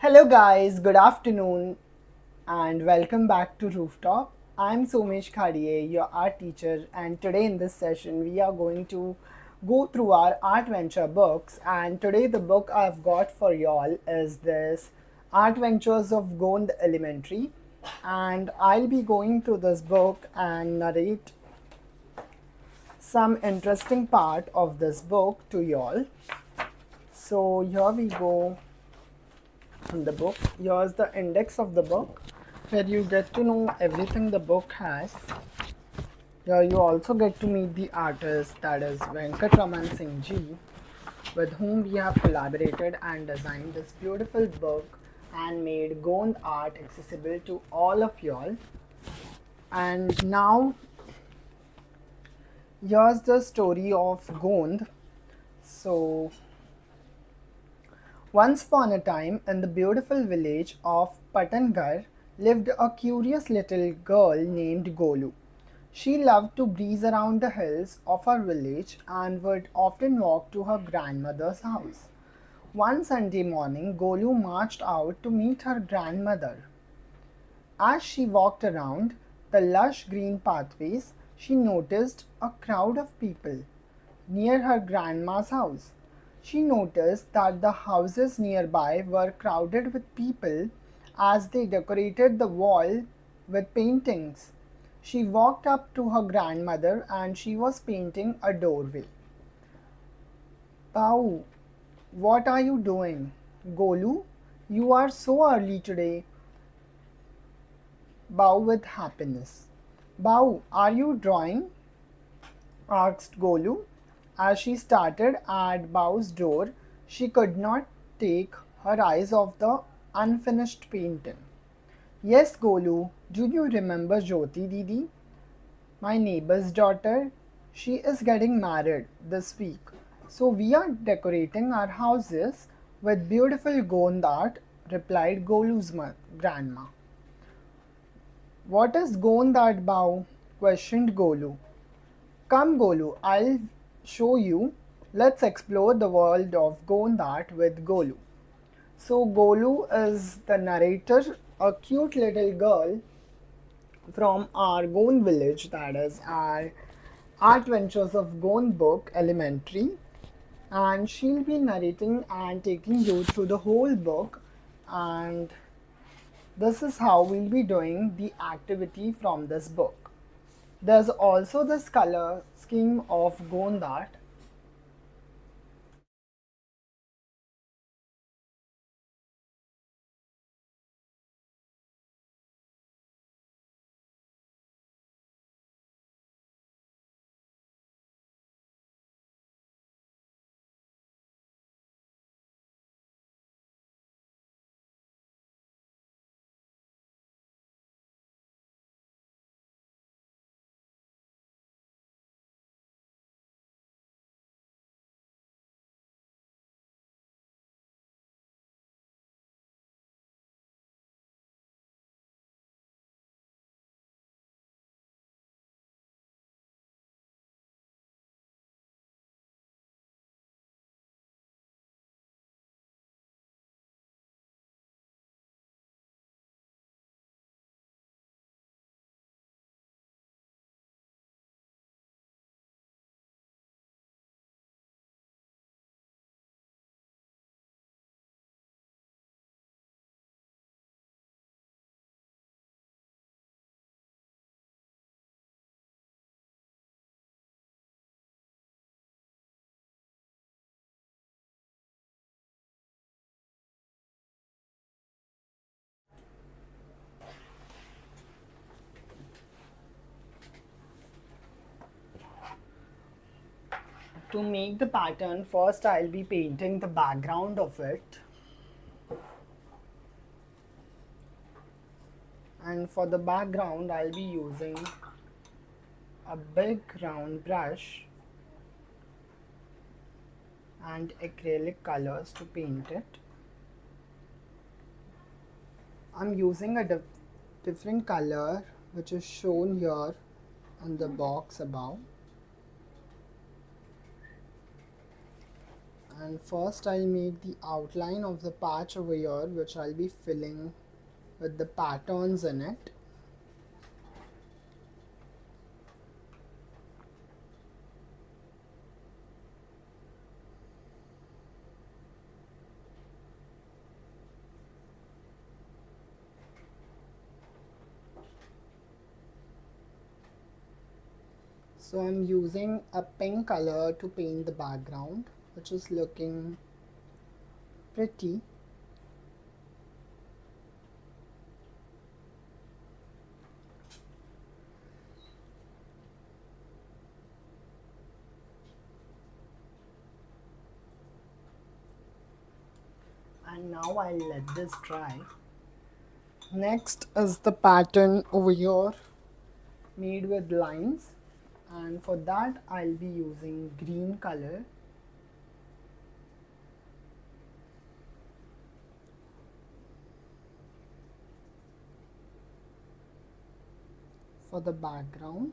Hello, guys, good afternoon, and welcome back to Rooftop. I'm Somesh Khadiye, your art teacher, and today in this session, we are going to go through our Artventure books. And today, the book I've got for y'all is this Artventures of Gond Elementary. And I'll be going through this book and narrate some interesting part of this book to y'all. So, here we go in the book. Here's the index of the book where you get to know everything the book has. Here you also get to meet the artist, that is Venkatraman Singh Ji, with whom we have collaborated and designed this beautiful book and made Gond art accessible to all of y'all. And now here's the story of Gond. So once upon a time, in the beautiful village of Patangarh, lived a curious little girl named Golu. She loved to breeze around the hills of her village and would often walk to her grandmother's house. One Sunday morning, Golu marched out to meet her grandmother. As she walked around the lush green pathways, she noticed a crowd of people near her grandma's house. She noticed that the houses nearby were crowded with people as they decorated the wall with paintings. She walked up to her grandmother and she was painting a doorway. Pau, what are you doing? Golu, you are so early today. Bow with happiness. Bow, are you drawing? Asked Golu. As she started at Bow's door, she could not take her eyes off the unfinished painting. Yes, Golu, do you remember Jyoti Didi? My neighbor's daughter? She is getting married this week. So we are decorating our houses with beautiful Gond art, replied Golu's grandma. What is Gond art, Bow? Questioned Golu. Come, Golu, I'll show you. Let's explore the world of Gond art with Golu. So, Golu is the narrator, a cute little girl from our Gond village, that is our Artventures of Gond book, Elementary. And she'll be narrating and taking you through the whole book. And this is how we'll be doing the activity from this book. There's also this color scheme of Gond art. To make the pattern, first I'll be painting the background of it. And for the background, I'll be using a big round brush and acrylic colors to paint it. I'm using a different color which is shown here in the box above. And first I'll make the outline of the patch over here, which I'll be filling with the patterns in it. So I'm using a pink color to paint the background, which is looking pretty. And now I'll let this dry. Next is the pattern over here made with lines, and for that I'll be using green color. For the background.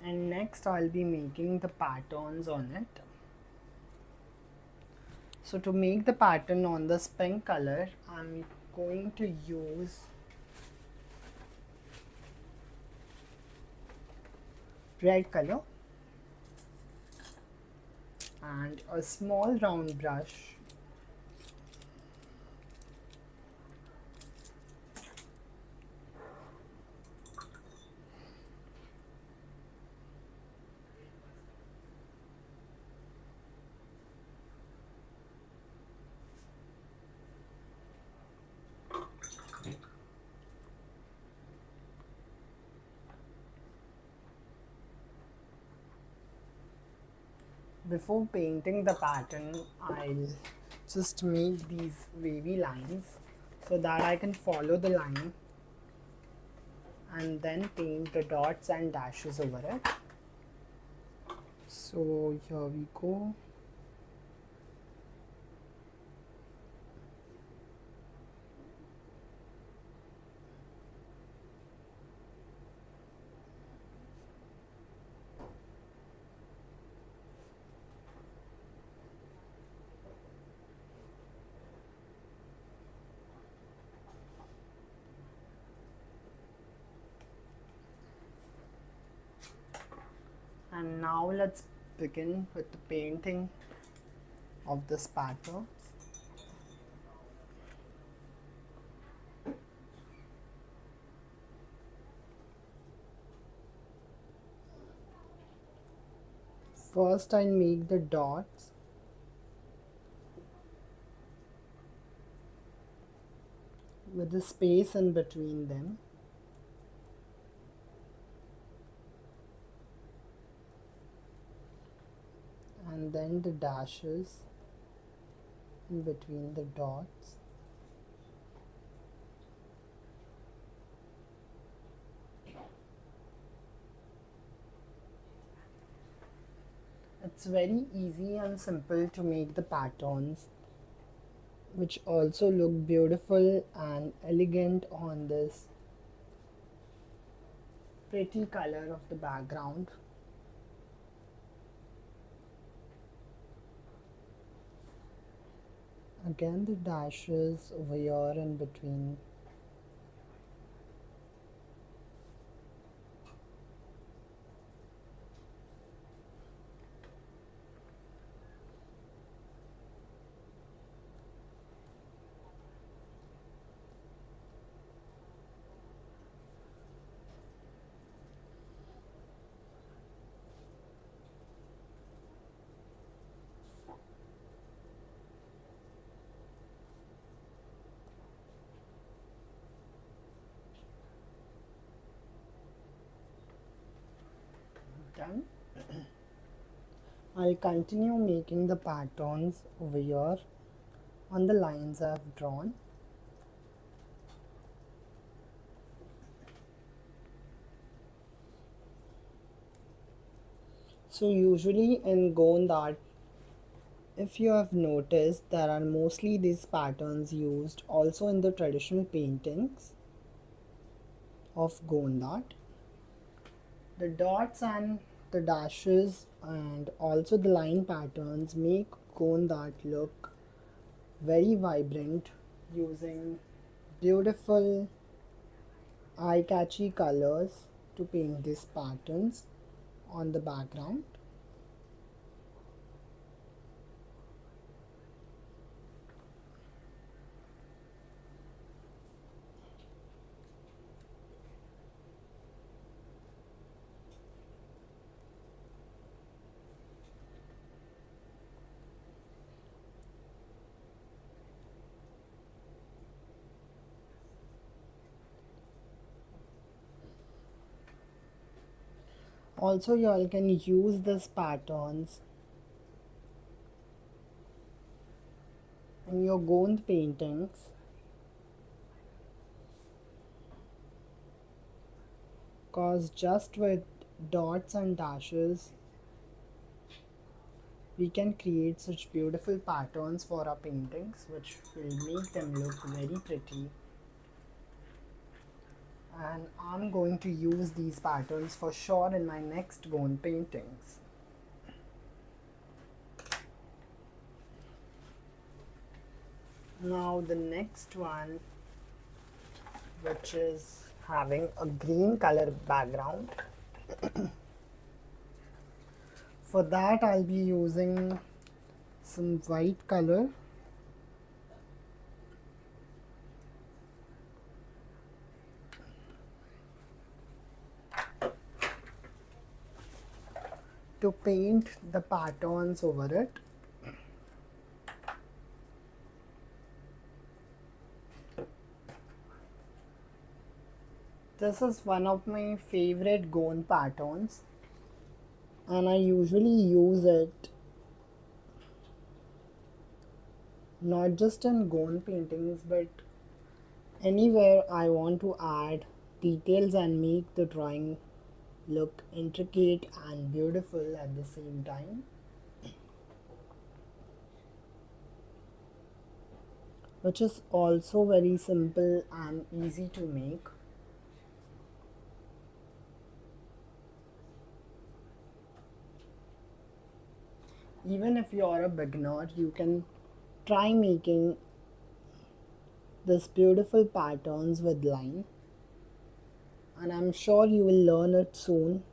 And next I'll be making the patterns on it. So to make the pattern on this pink color, I'm going to use red color and a small round brush. Before painting the pattern, I'll just make these wavy lines so that I can follow the line and then paint the dots and dashes over it. So here we go. And now let's begin with the painting of this pattern. First I'll make the dots with the space in between them. And then the dashes in between the dots. It's very easy and simple to make the patterns, which also look beautiful and elegant on this pretty color of the background. Again, the dashes over here in between. I'll continue making the patterns over here on the lines I've drawn. So usually in Gond art, if you have noticed, there are mostly these patterns used also in the traditional paintings of Gond art. The dots and the dashes and also the line patterns make Gond art look very vibrant using beautiful eye-catchy colors to paint these patterns on the background. Also, you all can use these patterns in your Gond paintings because just with dots and dashes we can create such beautiful patterns for our paintings which will make them look very pretty, and I'm going to use these patterns for sure in my next Gond paintings. Now the next one, which is having a green color background. For that I'll be using some white color to paint the patterns over it. This is one of my favorite Gond patterns and I usually use it not just in Gond paintings but anywhere I want to add details and make the drawing look intricate and beautiful at the same time, which is also very simple and easy to make. Even if you are a beginner, you can try making this beautiful patterns with line, and I'm sure you will learn it soon.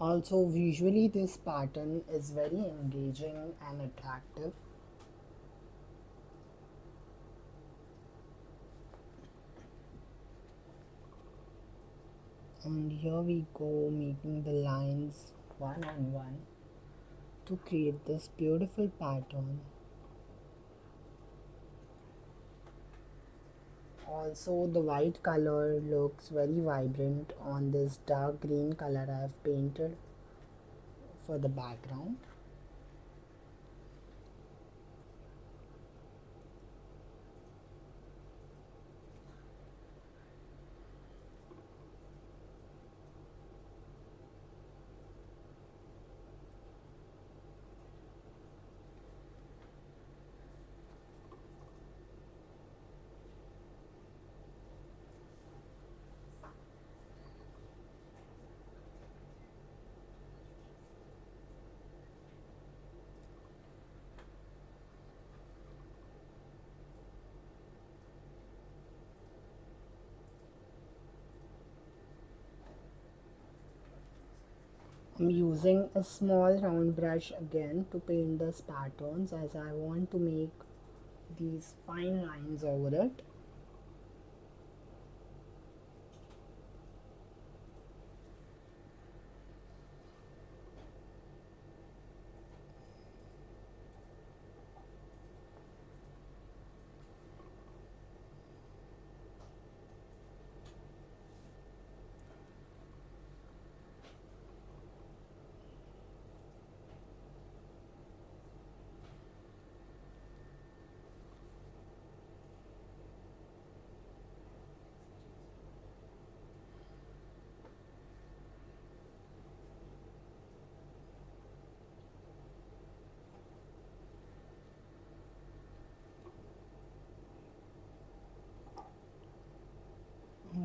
Also, visually this pattern is very engaging and attractive. And here we go, making the lines one on one to create this beautiful pattern. Also, the white color looks very vibrant on this dark green color I have painted for the background. I'm using a small round brush again to paint these patterns as I want to make these fine lines over it.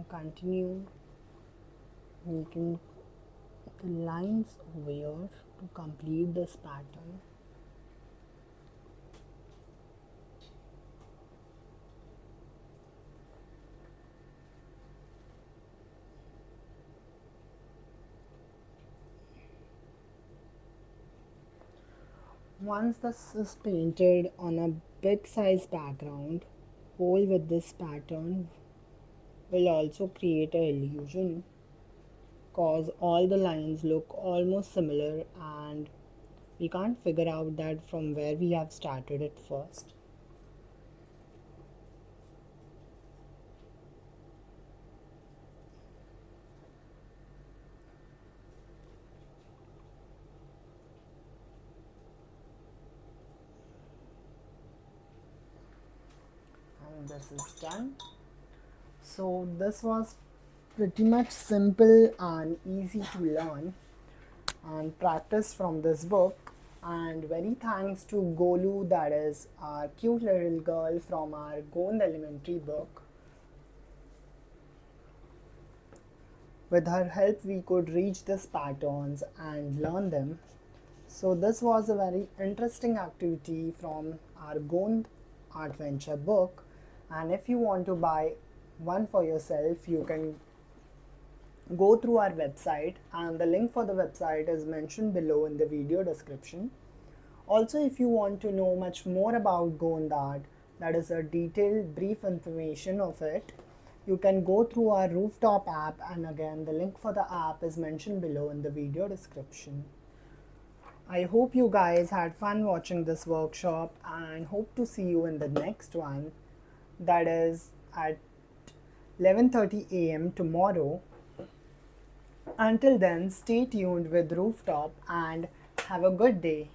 continue making the lines over here to complete this pattern. Once this is painted on a big size background, hole with this pattern will also create an illusion cause all the lines look almost similar and we can't figure out that from where we have started it first. And this is done. So this was pretty much simple and easy to learn and practice from this book, and very thanks to Golu, that is our cute little girl from our Gond Elementary book. With her help we could reach these patterns and learn them. So this was a very interesting activity from our Gond Artventure book, and if you want to buy one for yourself you can go through our website, and the link for the website is mentioned below in the video description. Also, if you want to know much more about Gond art, that is a detailed brief information of it, you can go through our Rooftop app, and again the link for the app is mentioned below in the video description. I hope you guys had fun watching this workshop and hope to see you in the next one, that is at 11:30 a.m. tomorrow. Until then, stay tuned with Rooftop and have a good day.